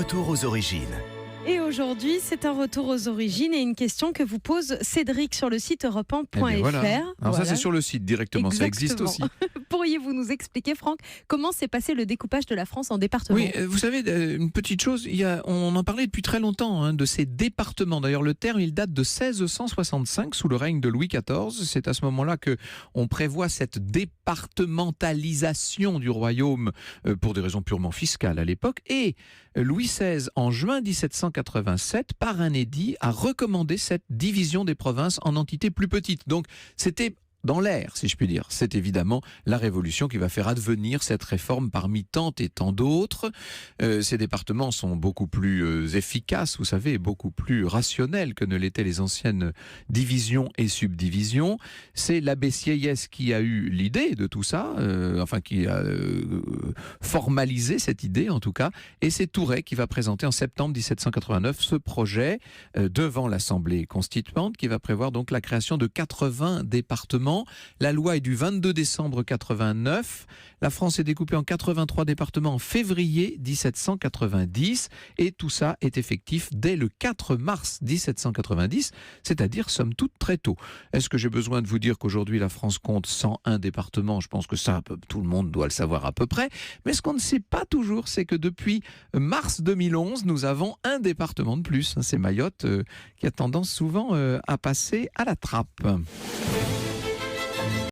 retour aux origines. Et aujourd'hui, c'est un retour aux origines et une question que vous pose Cédric sur le site europe1.fr. Alors ça, c'est sur le site directement, Exactement. Ça existe aussi. Pourriez-vous nous expliquer, Franck, comment s'est passé le découpage de la France en départements ? Oui, vous savez, une petite chose, on en parlait depuis très longtemps, de ces départements. D'ailleurs, le terme, il date de 1665, sous le règne de Louis XIV. C'est à ce moment-là qu'on prévoit cette départementalisation du royaume pour des raisons purement fiscales à l'époque. Et Louis XVI, en juin 1787, par un édit, a recommandé cette division des provinces en entités plus petites. Donc, c'était dans l'air, si je puis dire. C'est évidemment la révolution qui va faire advenir cette réforme parmi tant et tant d'autres. Ces départements sont beaucoup plus efficaces, vous savez, beaucoup plus rationnels que ne l'étaient les anciennes divisions et subdivisions. C'est l'abbé Sieyès qui a eu l'idée de tout ça, qui a formalisé cette idée en tout cas, et c'est Thouret qui va présenter en septembre 1789 ce projet devant l'Assemblée constituante qui va prévoir donc la création de 80 départements. La loi est du 22 décembre 89. La France est découpée en 83 départements en février 1790 et tout ça est effectif dès le 4 mars 1790, c'est-à-dire somme toute très tôt. Est-ce que j'ai besoin de vous dire qu'aujourd'hui la France compte 101 départements ? Je pense que ça, tout le monde doit le savoir à peu près. Mais ce qu'on ne sait pas toujours, c'est que depuis mars 2011, nous avons un département de plus. C'est Mayotte qui a tendance souvent à passer à la trappe.